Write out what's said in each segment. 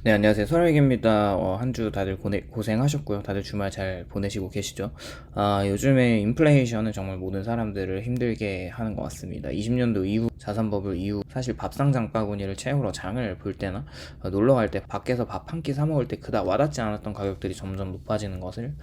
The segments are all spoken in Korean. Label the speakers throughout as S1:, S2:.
S1: 네, 안녕하세요. 설백입니다. 한 주 다들 고생하셨고요. 다들 주말 잘 보내시고 계시죠? 요즘에 인플레이션은 정말 모든 사람들을 힘들게 하는 것 같습니다. 20년도 이후 자산 버블 이후 사실 밥상 장바구니를 채우러 장을 볼 때나 놀러 갈 때 밖에서 밥 한 끼 사 먹을 때 그닥 와닿지 않았던 가격들이 점점 높아지는 것을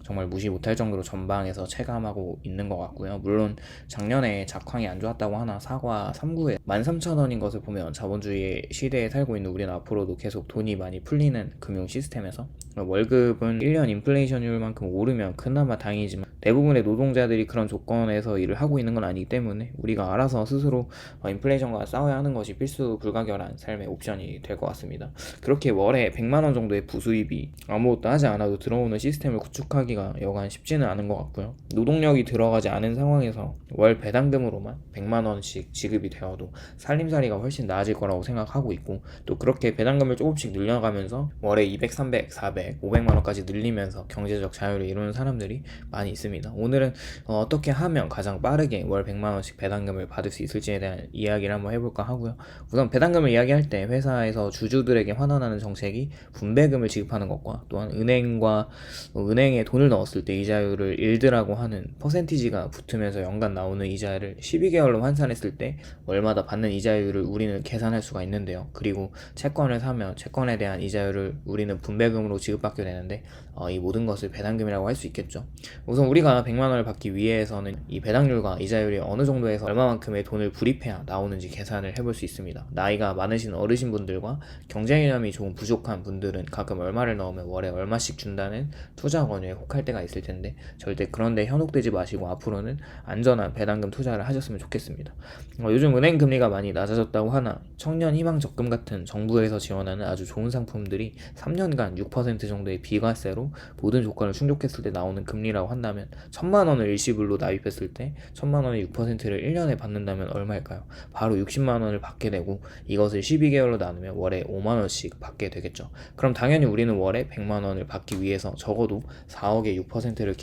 S1: 정말 무시 못할 정도로 전방에서 체감하고 있는 것 같고요. 물론 작년에 작황이 안 좋았다고 하나 사과 3구에 13,000원인 것을 보면 자본주의 시대에 살고 있는 우리는 앞으로도 계속 돈이 많이 풀리는 금융 시스템에서 월급은 1년 인플레이션율만큼 오르면 그나마 다행이지만 대부분의 노동자들이 그런 조건에서 일을 하고 있는 건 아니기 때문에 우리가 알아서 스스로 인플레이션과 싸워야 하는 것이 필수 불가결한 삶의 옵션이 될 것 같습니다. 그렇게 월에 100만 원 정도의 부수입이 아무것도 하지 않아도 들어오는 시스템을 구축하기가 여간 쉽지는 않은 것 같고요. 노동력이 들어가지 않은 상황에서 월 배당금으로만 100만 원씩 지급이 되어도 살림살이가 훨씬 나아질 거라고 생각하고 있고, 또 그렇게 배당금을 조금씩 늘려가면서 월에 200, 300, 400, 500만 원까지 늘리면서 경제적 자유를 이루는 사람들이 많이 있습니다. 오늘은 어떻게 하면 가장 빠르게 월 100만 원씩 배당금을 받을 수 있을지에 대한 이야기를 한번 해볼까 하고요. 우선 배당금을 이야기할 때 회사에서 주주들에게 환원하는 정책이 분배금을 지급하는 것과 또한 은행에 돈을 넣었을 때 이자율을 일드라고 하는 퍼센티지가 붙으면서 연간 나오는 이자를 12개월로 환산했을 때 월마다 받는 이자율을 우리는 계산할 수가 있는데요. 그리고 채권을 사면 채권에 대한 이자율을 우리는 분배금으로 지급받게 되는데 이 모든 것을 배당금이라고 할 수 있겠죠. 우선 우리가 100만 원을 받기 위해서는 이 배당률과 이자율이 어느 정도에서 얼마만큼의 돈을 불입해야 나오는지 계산을 해볼 수 있습니다. 나이가 많으신 어르신분들과 경제 개념이 조금 부족한 분들은 가끔 얼마를 넣으면 월에 얼마씩 준다는 투자 권유에 혹할 때가 있을 텐데 절대 그런데 현혹되지 마시고 앞으로는 안전한 배당금 투자를 하셨으면 좋겠습니다. 요즘 은행 금리가 많이 낮아졌다고 하나 청년 희망 적금 같은 정부에서 지원하는 아주 좋은 상품들이 3년간 6% 정도의 비과세로 모든 조건을 충족했을 때 나오는 금리라고 한다면 1,000만 원을 일시불로 납입했을 때 1,000만 원의 6%를 1년에 받는다면 얼마일까요? 바로 60만 원을 받게 되고 이것을 12개월로 나누면 월에 5만 원씩 받게 되겠죠. 그럼 당연히 우리는 월에 100만 원을 받기 위해서 적어도 4억의 6%를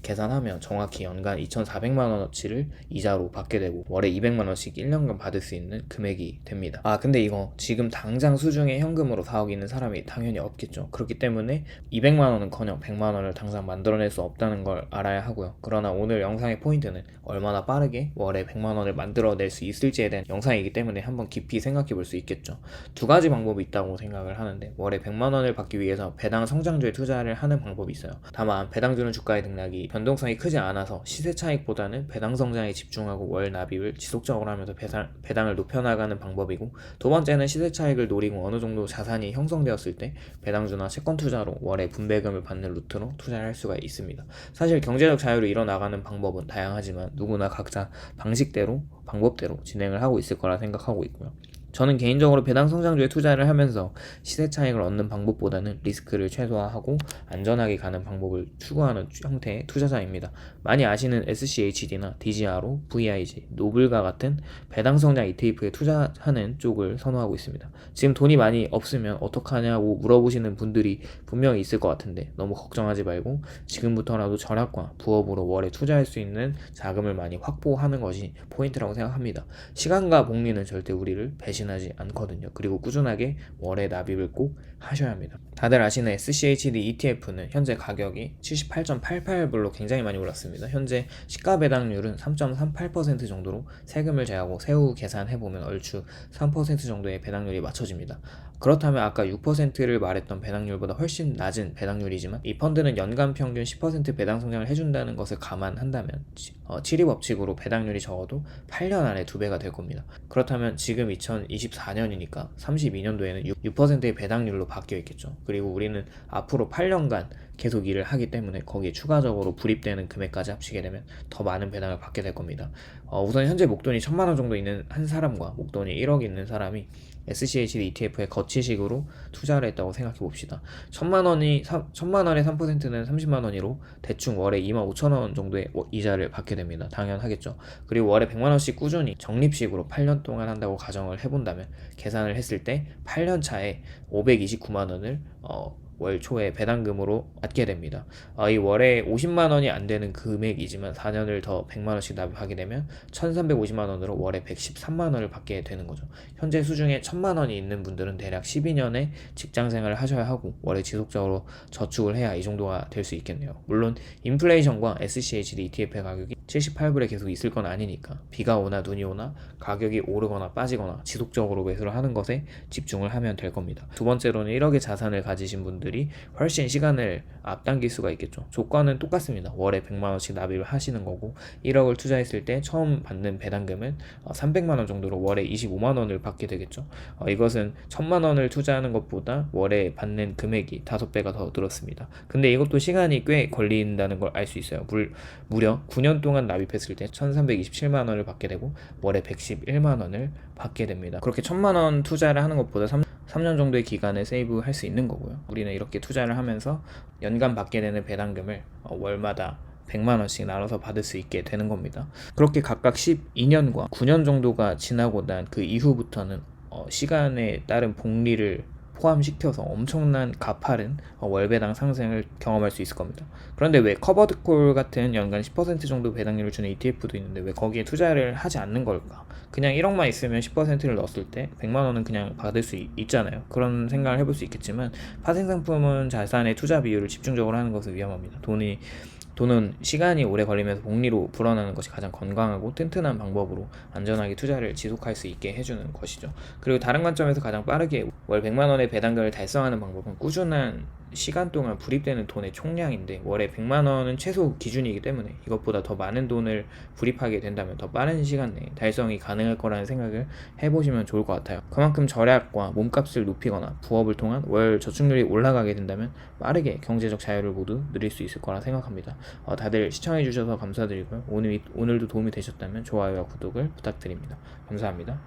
S1: 계산하면 정확히 연간 2,400만 원어치를 이자로 받게 되고 월에 200만 원씩 1년간 받을 수 있는 금액이 됩니다. 근데 이거 지금 당장 수중에 현금으로 4억 있는 사람이 당연히 없겠죠. 그렇기 때문에 200만 원은커녕 100만 원을 당장 만들어낼 수 없다는 걸 알아야 하고요. 그러나 오늘 영상의 포인트는 얼마나 빠르게 월에 100만 원을 만들어낼 수 있을지에 대한 영상이기 때문에 한번 깊이 생각해 볼 수 있겠죠. 두 가지 방법이 있다고 생각을 하는데, 월에 100만 원을 받기 위해서 배당 성장주에 투자를 하는 방법이 있어요. 다만 배당주는 주가의 등락이 변동성이 크지 않아서 시세 차익보다는 배당 성장에 집중하고 월 납입을 지속적으로 하면서 배당을 높여나가는 방법이고, 두 번째는 시세 차익을 노리고 어느 정도 자산이 형성되었을 때 배당주나 채권 투자로 월에 분배금을 받는 루트로 투자를 할 수가 있습니다. 사실 경제적 자유를 이뤄나가는 방법은 다양하지만 누구나 각자 방법대로 진행을 하고 있을 거라 생각하고 있고요. 저는 개인적으로 배당 성장주에 투자를 하면서 시세 차익을 얻는 방법보다는 리스크를 최소화하고 안전하게 가는 방법을 추구하는 형태의 투자자입니다. 많이 아시는 SCHD나 DGRO, VIG, 노블과 같은 배당 성장 ETF에 투자하는 쪽을 선호하고 있습니다. 지금 돈이 많이 없으면 어떡하냐고 물어보시는 분들이 분명히 있을 것 같은데 너무 걱정하지 말고 지금부터라도 절약과 부업으로 월에 투자할 수 있는 자금을 많이 확보하는 것이 포인트라고 생각합니다. 시간과 복리는 절대 우리를 배신하지 않거든요. 그리고 꾸준하게 월에 납입을 꼭 하셔야 합니다. 다들 아시는 SCHD ETF는 현재 가격이 78.88불로 굉장히 많이 올랐습니다. 현재 시가 배당률은 3.38% 정도로 세금을 제하고 세후 계산해보면 얼추 3% 정도의 배당률이 맞춰집니다. 그렇다면 아까 6%를 말했던 배당률보다 훨씬 낮은 배당률이지만 이 펀드는 연간 평균 10% 배당 성장을 해준다는 것을 감안한다면 치리법칙으로 배당률이 적어도 8년 안에 2배가 될 겁니다. 그렇다면 지금 2024년이니까 32년도에는 6%의 배당률로 바뀌어 있겠죠. 그리고 우리는 앞으로 8년간 계속 일을 하기 때문에 거기에 추가적으로 불입되는 금액까지 합치게 되면 더 많은 배당을 받게 될 겁니다. 우선 현재 목돈이 1,000만 원 정도 있는 한 사람과 목돈이 1억 있는 사람이 SCHD ETF에 거치식으로 투자를 했다고 생각해 봅시다. 1,000만 원의 3%는 30만 원으로 대충 월에 25,000원 정도의 이자를 받게 됩니다. 당연하겠죠. 그리고 월에 100만 원씩 꾸준히 적립식으로 8년 동안 한다고 가정을 해본다면 계산을 했을 때 8년 차에 529만 원을 월 초에 배당금으로 받게 됩니다. 이 월에 50만 원이 안 되는 금액이지만 4년을 더 100만 원씩 납입하게 되면 1,350만 원으로 월에 113만 원을 받게 되는 거죠. 현재 수중에 1,000만 원이 있는 분들은 대략 12년의 직장 생활을 하셔야 하고 월에 지속적으로 저축을 해야 이 정도가 될 수 있겠네요. 물론 인플레이션과 SCHD ETF의 가격이 78불에 계속 있을 건 아니니까 비가 오나 눈이 오나 가격이 오르거나 빠지거나 지속적으로 매수를 하는 것에 집중을 하면 될 겁니다. 두 번째로는 1억의 자산을 가지신 분들이 훨씬 시간을 앞당길 수가 있겠죠. 조건은 똑같습니다. 월에 100만 원씩 납입을 하시는 거고 1억을 투자했을 때 처음 받는 배당금은 300만 원 정도로 월에 25만 원을 받게 되겠죠. 이것은 1,000만 원을 투자하는 것보다 월에 받는 금액이 5배가 더 늘었습니다. 근데 이것도 시간이 꽤 걸린다는 걸 알 수 있어요. 무려 9년 동안 납입했을 때 1,327만 원을 받게 되고 월에 111만 원을 받게 됩니다. 그렇게 1,000만 원 투자를 하는 것보다 3년 정도의 기간을 세이브할 수 있는 거고요. 우리는 이렇게 투자를 하면서 연간 받게 되는 배당금을 월마다 100만 원씩 나눠서 받을 수 있게 되는 겁니다. 그렇게 각각 12년과 9년 정도가 지나고 난 그 이후부터는 시간에 따른 복리를 포함시켜서 엄청난 가파른 월배당 상승을 경험할 수 있을 겁니다. 그런데 왜 커버드콜 같은 연간 10% 정도 배당률을 주는 ETF도 있는데 왜 거기에 투자를 하지 않는 걸까? 그냥 1억만 있으면 10%를 넣었을 때 100만 원은 그냥 받을 수 있잖아요. 그런 생각을 해볼 수 있겠지만 파생상품은 자산의 투자 비율을 집중적으로 하는 것은 위험합니다. 돈은 시간이 오래 걸리면서 복리로 불어나는 것이 가장 건강하고 튼튼한 방법으로 안전하게 투자를 지속할 수 있게 해주는 것이죠. 그리고 다른 관점에서 가장 빠르게 월 100만 원의 배당금을 달성하는 방법은 꾸준한 시간 동안 불입되는 돈의 총량인데 월에 100만 원은 최소 기준이기 때문에 이것보다 더 많은 돈을 불입하게 된다면 더 빠른 시간 내에 달성이 가능할 거라는 생각을 해보시면 좋을 것 같아요. 그만큼 절약과 몸값을 높이거나 부업을 통한 월 저축률이 올라가게 된다면 빠르게 경제적 자유를 모두 누릴 수 있을 거라 생각합니다. 다들 시청해주셔서 감사드리고요. 오늘도 도움이 되셨다면 좋아요와 구독을 부탁드립니다. 감사합니다.